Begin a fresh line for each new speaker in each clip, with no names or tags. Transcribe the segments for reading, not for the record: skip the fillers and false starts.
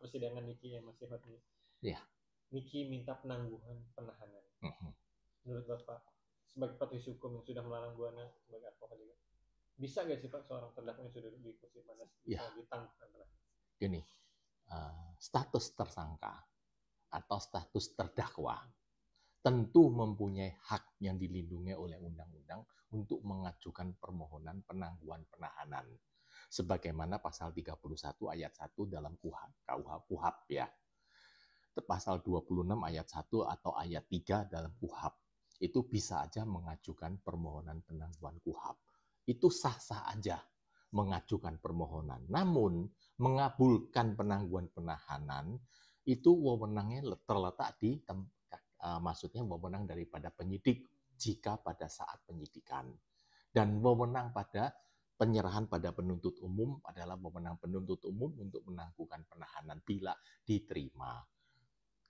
persidangan Niki yang masih hot nih.
Ya.
Niki minta penangguhan penahanan.
Mhm.
Menurut Bapak, sebagai praktisi hukum yang sudah melarang Buana sebagai advokat juga, bisa nggak sih Pak seorang terdakwa yang sudah di kursi panas bisa
Ya,
ditangguhkan penahanan?
gini, status tersangka atau status terdakwa tentu mempunyai hak yang dilindungi oleh undang-undang untuk mengajukan permohonan penangguhan penahanan. Sebagaimana pasal 31 ayat 1 dalam KUHP ya. Pasal 26 ayat 1 atau ayat 3 dalam KUHP. Itu bisa aja mengajukan permohonan penangguhan KUHP. Itu sah-sah aja mengajukan permohonan. Namun, mengabulkan penangguhan penahanan itu wewenangnya terletak di maksudnya wewenang daripada penyidik jika pada saat penyidikan. Dan wewenang pada penyerahan pada penuntut umum adalah wewenang penuntut umum untuk menangguhkan penahanan bila diterima.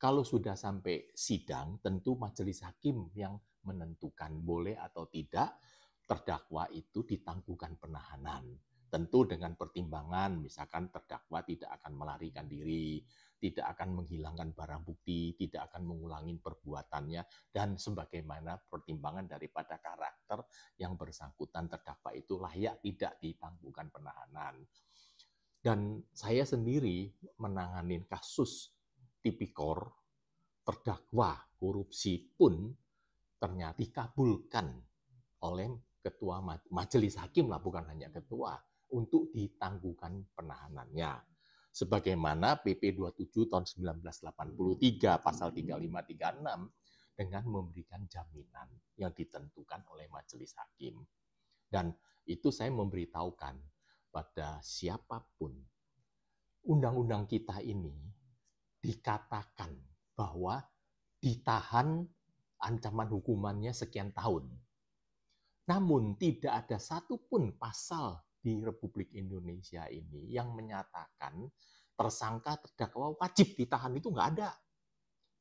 Kalau sudah sampai sidang, tentu majelis hakim yang menentukan boleh atau tidak terdakwa itu ditangguhkan penahanan. Tentu dengan pertimbangan, misalkan terdakwa tidak akan melarikan diri, tidak akan menghilangkan barang bukti, tidak akan mengulangi perbuatannya, dan sebagaimana pertimbangan daripada karakter yang bersangkutan terdakwa itu layak tidak ditangguhkan penahanan. Dan saya sendiri menangani kasus tipikor terdakwa korupsi pun ternyata dikabulkan oleh ketua majelis hakim lah, bukan hanya ketua, untuk ditangguhkan penahanannya. Sebagaimana PP 27 tahun 1983 pasal 3536 dengan memberikan jaminan yang ditentukan oleh majelis hakim. Dan itu saya memberitahukan pada siapapun, undang-undang kita ini dikatakan bahwa ditahan ancaman hukumannya sekian tahun. Namun tidak ada satupun pasal di Republik Indonesia ini yang menyatakan tersangka terdakwa wajib ditahan, itu nggak ada.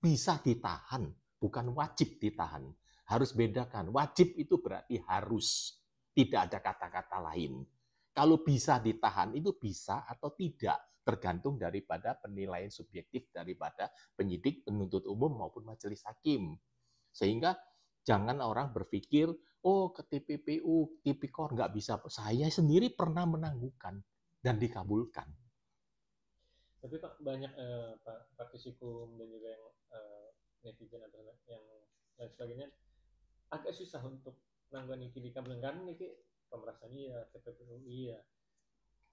Bisa ditahan, bukan wajib ditahan. Harus bedakan, wajib itu berarti harus. Tidak ada kata-kata lain. Kalau bisa ditahan itu bisa atau tidak, tergantung daripada penilaian subjektif daripada penyidik, penuntut umum maupun majelis hakim. Sehingga jangan orang berpikir, oh ke TPPU, tipikor nggak bisa. Saya sendiri pernah menangguhkan dan dikabulkan.
Tapi Pak banyak praktisi hukum dan juga yang netizen atau yang lain sebagainya agak susah untuk menangguhkan Niki dikabulkan karena Niki pemerasan iya, TPPU iya.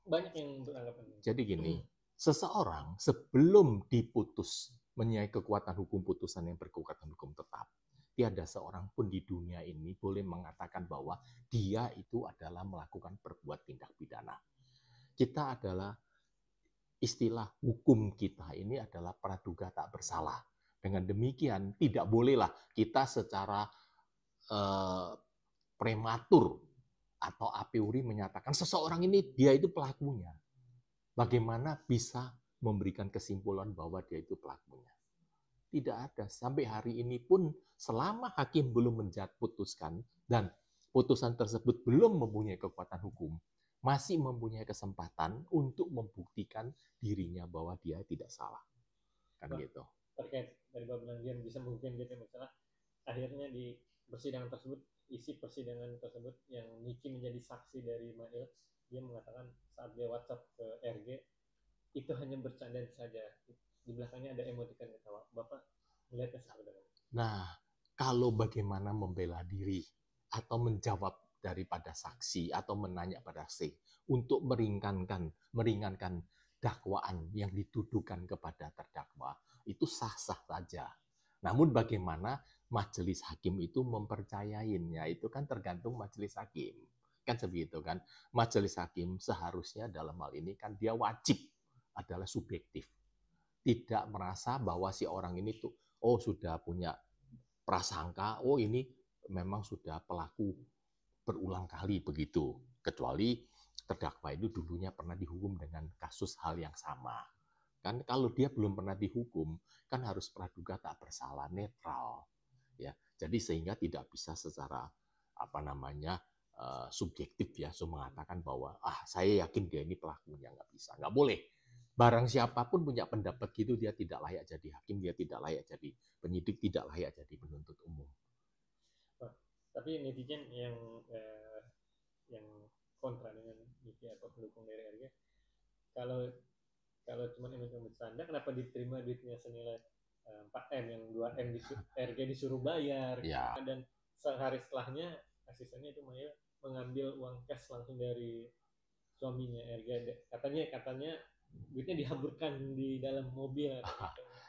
Banyak yang beranggapan ini.
Jadi gini, seseorang sebelum diputus menyai kekuatan hukum putusan yang berkekuatan hukum tetap, tiada seorang pun di dunia ini boleh mengatakan bahwa dia itu adalah melakukan perbuatan tindak pidana. Kita adalah istilah hukum kita ini adalah praduga tak bersalah. Dengan demikian tidak bolehlah kita secara prematur atau a priori menyatakan seseorang ini dia itu pelakunya. Bagaimana bisa memberikan kesimpulan bahwa dia itu pelakunya? Tidak ada. Sampai hari ini pun selama hakim belum putuskan dan putusan tersebut belum mempunyai kekuatan hukum, masih mempunyai kesempatan untuk membuktikan dirinya bahwa dia tidak salah. Kan
Bah,
gitu.
terkait dari Bapak bilang dia bisa membuktikan gitu misalnya akhirnya di persidangan tersebut, isi persidangan tersebut yang Niki menjadi saksi dari Mail, dia mengatakan saat dia WhatsApp ke RG itu hanya bercanda saja, di belakangnya ada emoticon ketawa. Bapak melihatnya seperti apa?
Nah, kalau bagaimana membela diri atau menjawab daripada saksi atau menanya pada saksi untuk meringankan dakwaan yang dituduhkan kepada terdakwa, itu sah-sah saja. Namun bagaimana majelis hakim itu mempercayainya, itu kan tergantung majelis hakim. Kan sebegitu kan. Majelis hakim seharusnya dalam hal ini kan dia wajib adalah subjektif. Tidak merasa bahwa si orang ini tuh, oh sudah punya prasangka, oh ini memang sudah pelaku berulang kali begitu. Kecuali terdakwa itu dulunya pernah dihukum dengan kasus hal yang sama. Kan kalau dia belum pernah dihukum, kan harus praduga tak bersalah, netral. Ya, jadi sehingga tidak bisa secara subjektif ya, so mengatakan bahwa saya yakin dia ini pelakunya, nggak bisa, nggak boleh. Barang siapapun punya pendapat gitu, dia tidak layak jadi hakim, dia tidak layak jadi penyidik, tidak layak jadi penuntut umum.
Wah, tapi netizen yang kontra dengan Niki atau pendukung dari RG, kalau kalau cuma image bercanda, kenapa diterima duitnya senilai 4M, yang 2M RG disuruh bayar,
Ya.
dan sehari setelahnya asistennya itu mengambil uang cash langsung dari suaminya RG, katanya duitnya dihamburkan di dalam mobil.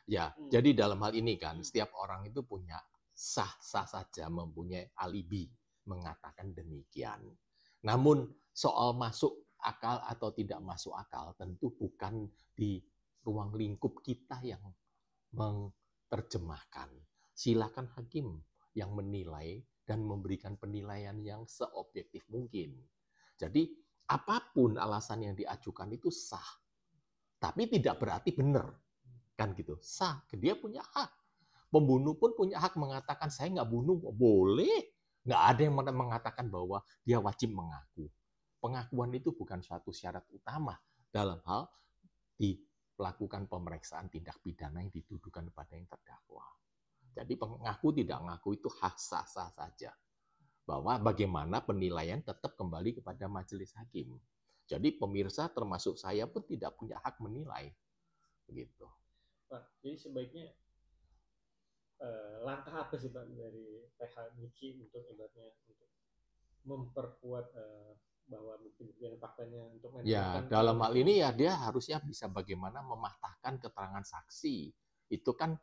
Ya, jadi dalam hal ini kan setiap orang itu punya sah-sah saja mempunyai alibi mengatakan demikian. Namun soal masuk akal atau tidak masuk akal tentu bukan di ruang lingkup kita yang menerjemahkan. Silakan hakim yang menilai dan memberikan penilaian yang seobjektif mungkin. Jadi apapun alasan yang diajukan itu sah, tapi tidak berarti benar, kan gitu. Sah, dia punya hak. Pembunuh pun punya hak mengatakan saya nggak bunuh, boleh. Nggak ada yang mengatakan bahwa dia wajib mengaku. Pengakuan itu bukan suatu syarat utama dalam hal dilakukan pemeriksaan tindak pidana yang dituduhkan kepada yang terdakwa. Jadi pengaku tidak mengaku itu hak sah-sah saja. Bahwa bagaimana penilaian tetap kembali kepada majelis hakim. Jadi pemirsa termasuk saya pun tidak punya hak menilai. Begitu.
Pak, jadi sebaiknya langkah apa sih Pak dari PH Niki untuk ibaratnya untuk memperkuat bahwa bukti-bukti dan faktanya untuk
ya dalam hal ini ya dia harusnya bisa bagaimana mematahkan keterangan saksi. Itu kan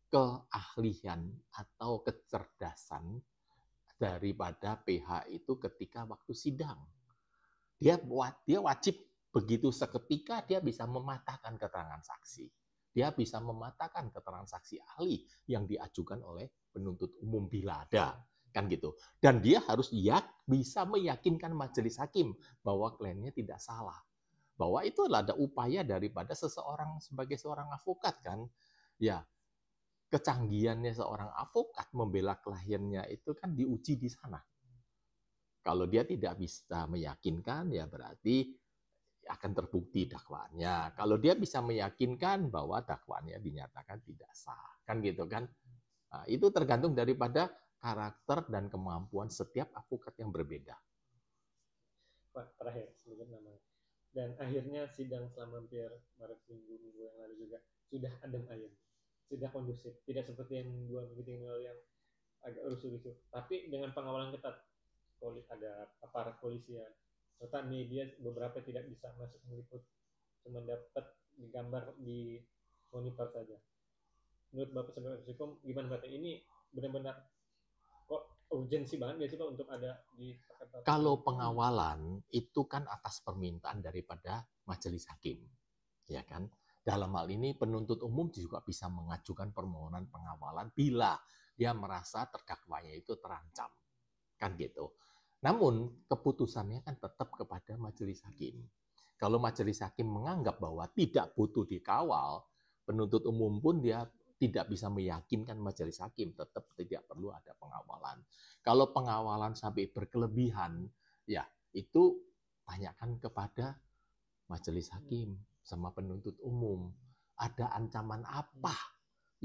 keahlian atau kecerdasan daripada PH itu ketika waktu sidang. Dia wajib begitu seketika dia bisa mematahkan keterangan saksi. Dia bisa mematahkan keterangan saksi ahli yang diajukan oleh penuntut umum bila ada, kan gitu. Dan dia harus bisa meyakinkan majelis hakim bahwa kliennya tidak salah. Bahwa itu adalah ada upaya daripada seseorang sebagai seorang advokat kan. Ya, kecanggihannya seorang advokat membela kliennya itu kan diuji di sana. Kalau dia tidak bisa meyakinkan, ya berarti akan terbukti dakwaannya. Kalau dia bisa meyakinkan bahwa dakwaannya dinyatakan tidak sah, kan gitu kan? Nah, itu tergantung daripada karakter dan kemampuan setiap advokat yang berbeda.
Pak, terakhir sebelum namanya. Dan akhirnya sidang selama hampir minggu yang lalu juga sudah adem ayem, sudah kondusif, tidak seperti yang 2 minggu yang lalu yang agak rusuh-rusuh. Tapi dengan pengawalan ketat, ada aparat polisian, serta media beberapa tidak bisa masuk meliput, cuma dapat digambar di monitor saja. Menurut Bapak sebagai hukum, gimana Bapak? Ini benar-benar kok urgensi banget sih Pak untuk ada di
kalau pengawalan itu kan atas permintaan daripada majelis hakim, ya kan? Dalam hal ini penuntut umum juga bisa mengajukan permohonan pengawalan bila dia merasa terdakwanya itu terancam, kan gitu. Namun keputusannya kan tetap kepada majelis hakim. Kalau majelis hakim menganggap bahwa tidak butuh dikawal, penuntut umum pun dia tidak bisa meyakinkan majelis hakim, tetap tidak perlu ada pengawalan. Kalau pengawalan sampai berkelebihan, ya itu tanyakan kepada majelis hakim sama penuntut umum. Ada ancaman apa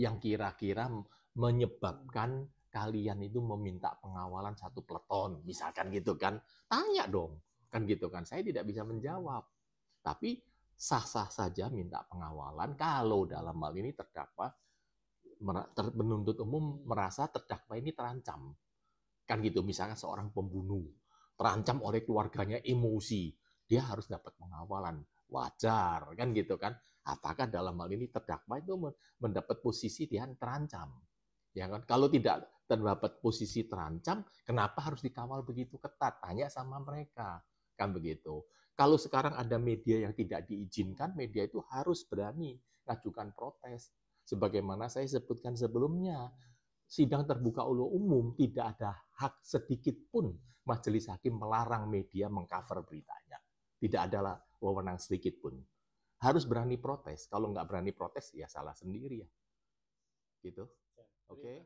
yang kira-kira menyebabkan kalian itu meminta pengawalan satu peleton, misalkan gitu kan, tanya dong, kan gitu kan, saya tidak bisa menjawab, tapi sah-sah saja minta pengawalan kalau dalam hal ini terdakwa penuntut umum merasa terdakwa ini terancam, kan gitu, misalnya seorang pembunuh terancam oleh keluarganya, emosi, dia harus dapat pengawalan, wajar, kan gitu kan, apakah dalam hal ini terdakwa itu mendapat posisi dia terancam. Ya kan? Kalau tidak terdapat posisi terancam, kenapa harus dikawal begitu ketat? Tanya sama mereka, kan begitu. Kalau sekarang ada media yang tidak diizinkan, media itu harus berani mengajukan protes. Sebagaimana saya sebutkan sebelumnya, sidang terbuka oleh umum tidak ada hak sedikit pun majelis hakim melarang media mengcover beritanya. Tidak ada wewenang sedikit pun. Harus berani protes. Kalau nggak berani protes, ya salah sendiri ya. Gitu. Oke.